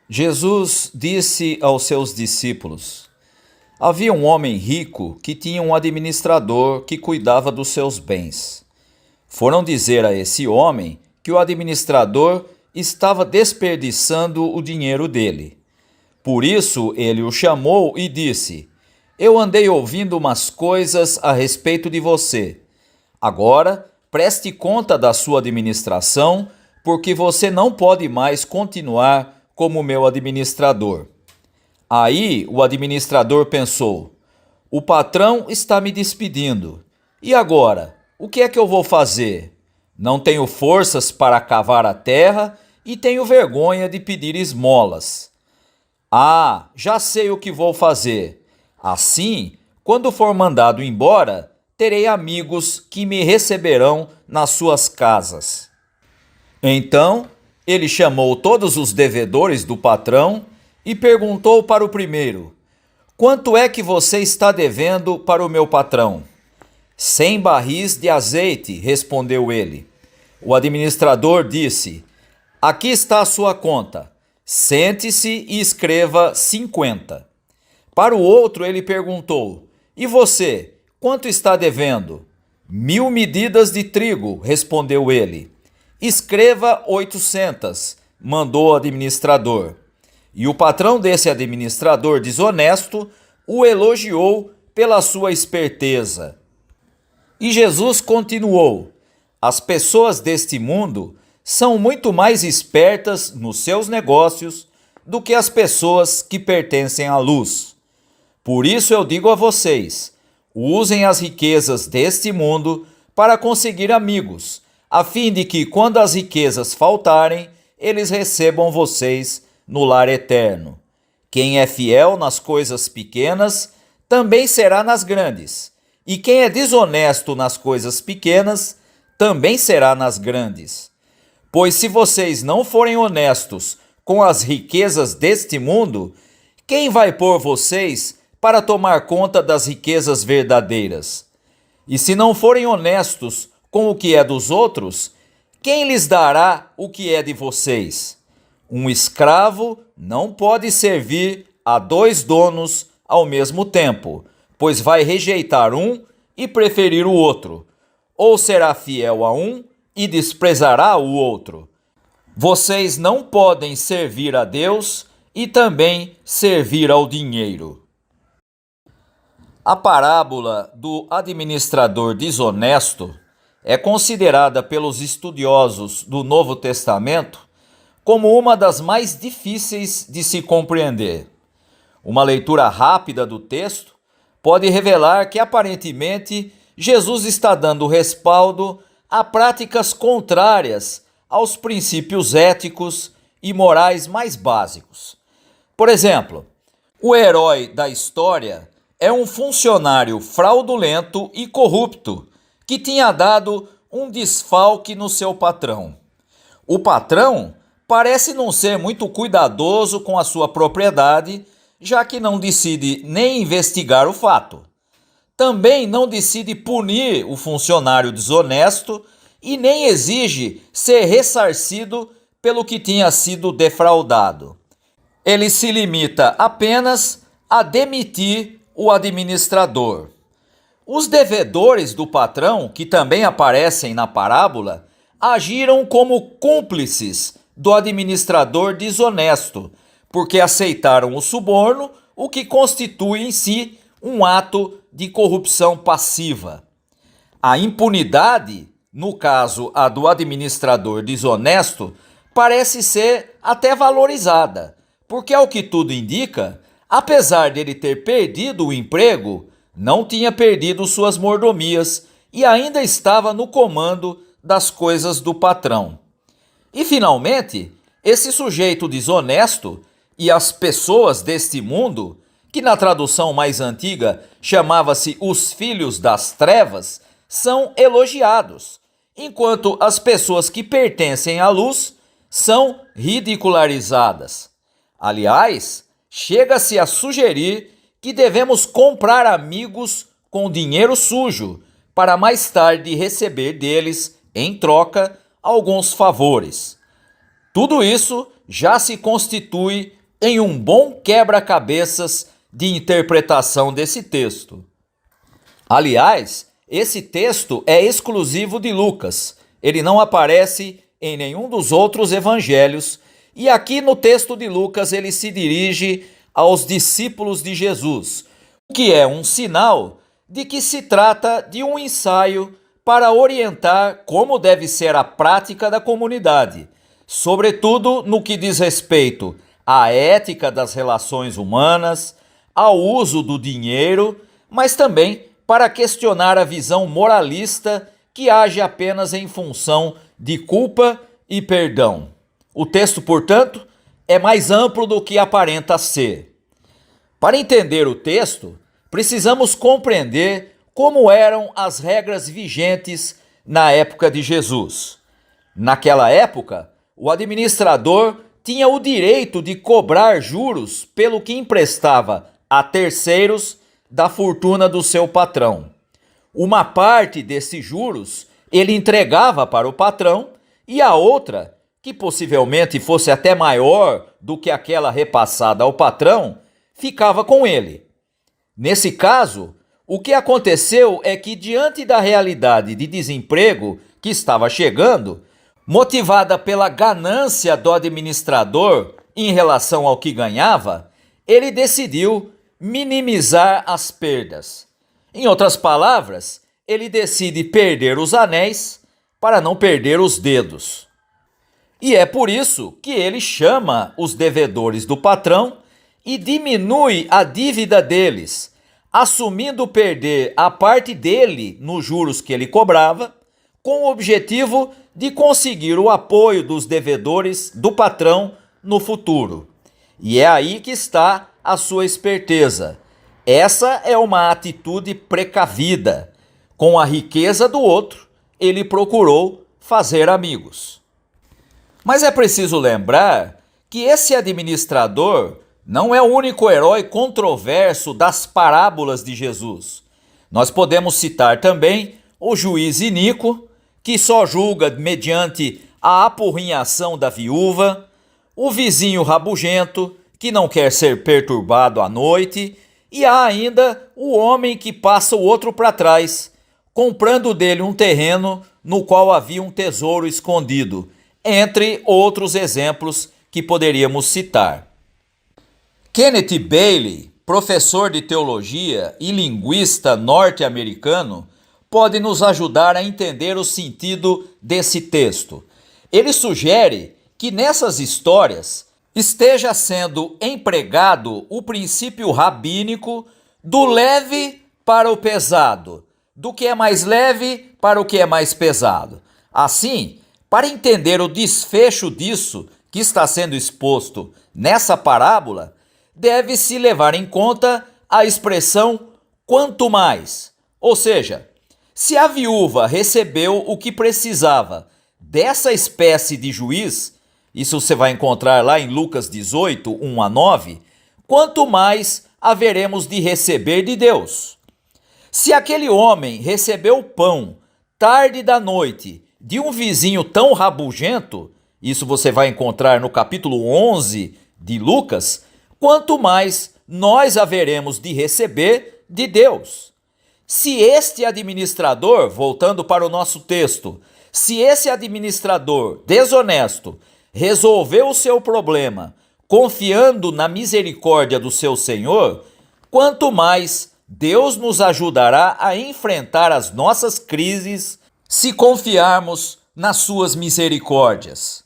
Jesus disse aos seus discípulos: Havia um homem rico que tinha um administrador que cuidava dos seus bens. Foram dizer a esse homem que o administrador estava desperdiçando o dinheiro dele. Por isso ele o chamou e disse: Eu andei ouvindo umas coisas a respeito de você. Agora preste conta da sua administração, porque você não pode mais continuar como meu administrador. Aí o administrador pensou: o patrão está me despedindo. E agora? O que é que eu vou fazer? Não tenho forças para cavar a terra e tenho vergonha de pedir esmolas. Ah, já sei o que vou fazer. Assim, quando for mandado embora, terei amigos que me receberão nas suas casas. Então, ele chamou todos os devedores do patrão e perguntou para o primeiro: Quanto é que você está devendo para o meu patrão? 100 barris de azeite, respondeu ele. O administrador disse: Aqui está a sua conta. Sente-se e escreva 50. Para o outro, ele perguntou: E você, quanto está devendo? 1000 medidas de trigo, respondeu ele. Escreva 800, mandou o administrador. E o patrão desse administrador desonesto o elogiou pela sua esperteza. E Jesus continuou: As pessoas deste mundo são muito mais espertas nos seus negócios do que as pessoas que pertencem à luz. Por isso eu digo a vocês: usem as riquezas deste mundo para conseguir amigos, a fim de que, quando as riquezas faltarem, eles recebam vocês no lar eterno. Quem é fiel nas coisas pequenas, também será nas grandes. E quem é desonesto nas coisas pequenas, também será nas grandes. Pois se vocês não forem honestos com as riquezas deste mundo, quem vai pôr vocês para tomar conta das riquezas verdadeiras? E se não forem honestos com o que é dos outros, quem lhes dará o que é de vocês? Um escravo não pode servir a 2 donos ao mesmo tempo, pois vai rejeitar um e preferir o outro, ou será fiel a um e desprezará o outro. Vocês não podem servir a Deus e também servir ao dinheiro. A parábola do administrador desonesto é considerada pelos estudiosos do Novo Testamento como uma das mais difíceis de se compreender. Uma leitura rápida do texto pode revelar que, aparentemente, Jesus está dando respaldo a práticas contrárias aos princípios éticos e morais mais básicos. Por exemplo, o herói da história é um funcionário fraudulento e corrupto que tinha dado um desfalque no seu patrão. O patrão parece não ser muito cuidadoso com a sua propriedade, já que não decide nem investigar o fato. Também não decide punir o funcionário desonesto e nem exige ser ressarcido pelo que tinha sido defraudado. Ele se limita apenas a demitir o administrador. Os devedores do patrão, que também aparecem na parábola, agiram como cúmplices do administrador desonesto, porque aceitaram o suborno, o que constitui em si um ato de corrupção passiva. A impunidade, no caso a do administrador desonesto, parece ser até valorizada, porque, ao que tudo indica, apesar dele ter perdido o emprego, não tinha perdido suas mordomias e ainda estava no comando das coisas do patrão. E, finalmente, esse sujeito desonesto e as pessoas deste mundo, que na tradução mais antiga chamava-se os filhos das trevas, são elogiados, enquanto as pessoas que pertencem à luz são ridicularizadas. Aliás, chega-se a sugerir que devemos comprar amigos com dinheiro sujo para mais tarde receber deles, em troca, alguns favores. Tudo isso já se constitui em um bom quebra-cabeças de interpretação desse texto. Aliás, esse texto é exclusivo de Lucas. Ele não aparece em nenhum dos outros evangelhos, e aqui no texto de Lucas ele se dirige aos discípulos de Jesus, o que é um sinal de que se trata de um ensaio para orientar como deve ser a prática da comunidade, sobretudo no que diz respeito à ética das relações humanas, ao uso do dinheiro, mas também para questionar a visão moralista que age apenas em função de culpa e perdão. O texto, portanto, é mais amplo do que aparenta ser. Para entender o texto, precisamos compreender como eram as regras vigentes na época de Jesus. Naquela época, o administrador tinha o direito de cobrar juros pelo que emprestava a terceiros da fortuna do seu patrão. Uma parte desses juros ele entregava para o patrão e a outra, que possivelmente fosse até maior do que aquela repassada ao patrão, ficava com ele. Nesse caso, o que aconteceu é que, diante da realidade de desemprego que estava chegando, motivada pela ganância do administrador em relação ao que ganhava, ele decidiu minimizar as perdas. Em outras palavras, ele decide perder os anéis para não perder os dedos. E é por isso que ele chama os devedores do patrão e diminui a dívida deles, assumindo perder a parte dele nos juros que ele cobrava, com o objetivo de conseguir o apoio dos devedores do patrão no futuro. E é aí que está a sua esperteza. Essa é uma atitude precavida. Com a riqueza do outro, ele procurou fazer amigos. Mas é preciso lembrar que esse administrador não é o único herói controverso das parábolas de Jesus. Nós podemos citar também o juiz iníquo, que só julga mediante a apurrinhação da viúva, o vizinho rabugento, que não quer ser perturbado à noite, e há ainda o homem que passa o outro para trás, comprando dele um terreno no qual havia um tesouro escondido, entre outros exemplos que poderíamos citar. Kenneth Bailey, professor de teologia e linguista norte-americano, pode nos ajudar a entender o sentido desse texto. Ele sugere que nessas histórias esteja sendo empregado o princípio rabínico do leve para o pesado, do que é mais leve para o que é mais pesado. Assim, para entender o desfecho disso que está sendo exposto nessa parábola, deve-se levar em conta a expressão quanto mais. Ou seja, se a viúva recebeu o que precisava dessa espécie de juiz, isso você vai encontrar lá em Lucas 18, 1 a 9, quanto mais haveremos de receber de Deus. Se aquele homem recebeu pão tarde da noite de um vizinho tão rabugento, isso você vai encontrar no capítulo 11 de Lucas, quanto mais nós haveremos de receber de Deus. Se este administrador, voltando para o nosso texto, se esse administrador desonesto resolveu o seu problema confiando na misericórdia do seu Senhor, quanto mais Deus nos ajudará a enfrentar as nossas crises se confiarmos nas suas misericórdias.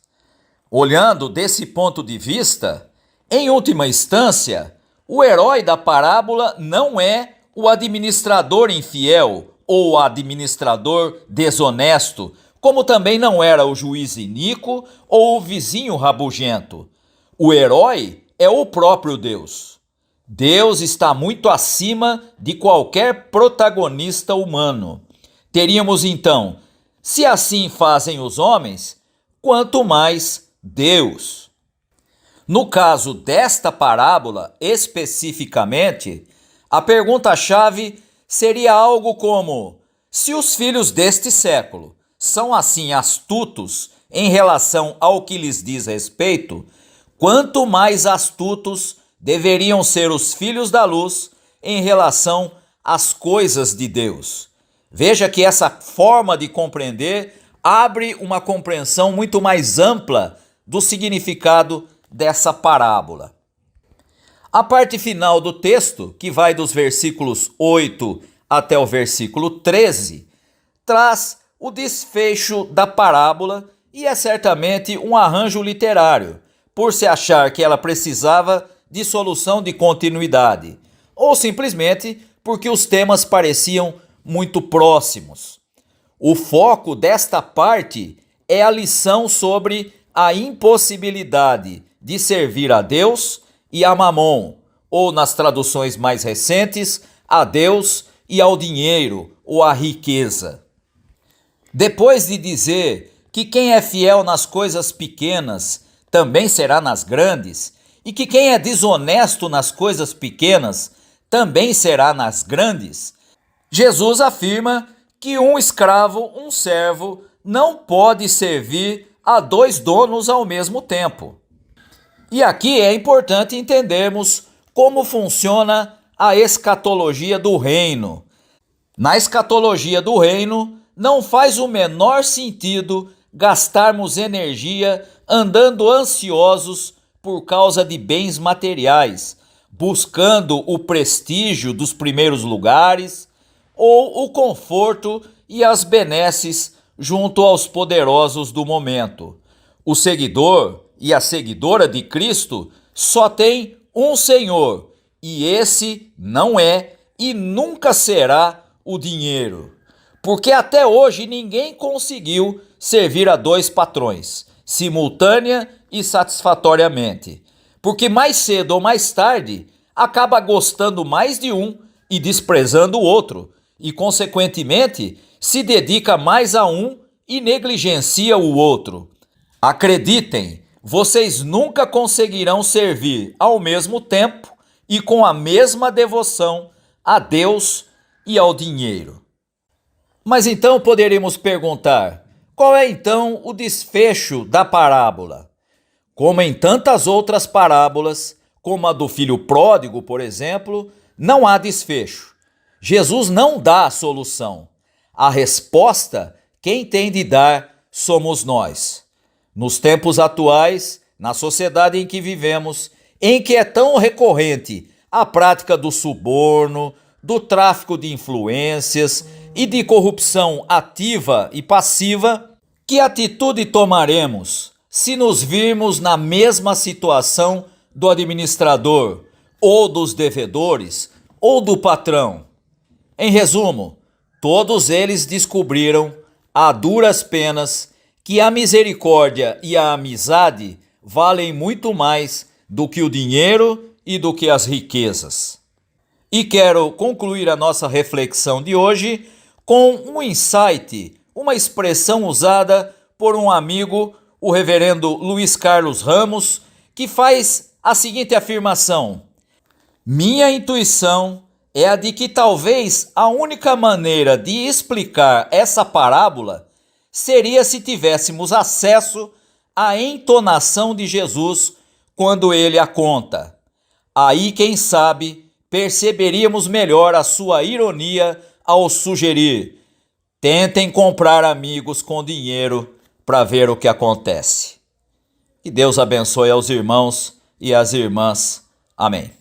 Olhando desse ponto de vista, em última instância, o herói da parábola não é o administrador infiel ou o administrador desonesto, como também não era o juiz iníquo ou o vizinho rabugento. O herói é o próprio Deus. Deus está muito acima de qualquer protagonista humano. Teríamos então, se assim fazem os homens, quanto mais Deus. No caso desta parábola especificamente, a pergunta-chave seria algo como: se os filhos deste século são assim astutos em relação ao que lhes diz respeito, quanto mais astutos deveriam ser os filhos da luz em relação às coisas de Deus. Veja que essa forma de compreender abre uma compreensão muito mais ampla do significado dessa parábola. A parte final do texto, que vai dos versículos 8 até o versículo 13, traz o desfecho da parábola e é certamente um arranjo literário, por se achar que ela precisava de solução de continuidade, ou simplesmente porque os temas pareciam muito próximos. O foco desta parte é a lição sobre a impossibilidade de servir a Deus e a Mamon, ou nas traduções mais recentes, a Deus e ao dinheiro ou à riqueza. Depois de dizer que quem é fiel nas coisas pequenas também será nas grandes, e que quem é desonesto nas coisas pequenas também será nas grandes, Jesus afirma que um escravo, um servo, não pode servir a dois donos ao mesmo tempo. E aqui é importante entendermos como funciona a escatologia do reino. Na escatologia do reino, não faz o menor sentido gastarmos energia andando ansiosos por causa de bens materiais, buscando o prestígio dos primeiros lugares ou o conforto e as benesses junto aos poderosos do momento. O seguidor e a seguidora de Cristo só tem um Senhor, e esse não é e nunca será o dinheiro. Porque até hoje ninguém conseguiu servir a dois patrões, simultânea e satisfatoriamente. Porque mais cedo ou mais tarde, acaba gostando mais de um e desprezando o outro, e consequentemente se dedica mais a um e negligencia o outro. Acreditem, vocês nunca conseguirão servir ao mesmo tempo e com a mesma devoção a Deus e ao dinheiro. Mas então poderíamos perguntar, qual é então o desfecho da parábola? Como em tantas outras parábolas, como a do filho pródigo, por exemplo, não há desfecho. Jesus não dá a solução. A resposta, quem tem de dar, somos nós. Nos tempos atuais, na sociedade em que vivemos, em que é tão recorrente a prática do suborno, do tráfico de influências e de corrupção ativa e passiva, que atitude tomaremos se nos virmos na mesma situação do administrador, ou dos devedores, ou do patrão? Em resumo, todos eles descobriram, a duras penas, que a misericórdia e a amizade valem muito mais do que o dinheiro e do que as riquezas. E quero concluir a nossa reflexão de hoje com um insight, uma expressão usada por um amigo, o reverendo Luiz Carlos Ramos, que faz a seguinte afirmação: minha intuição é a de que talvez a única maneira de explicar essa parábola seria se tivéssemos acesso à entonação de Jesus quando ele a conta. Aí, quem sabe, perceberíamos melhor a sua ironia ao sugerir: tentem comprar amigos com dinheiro para ver o que acontece. Que Deus abençoe aos irmãos e às irmãs. Amém.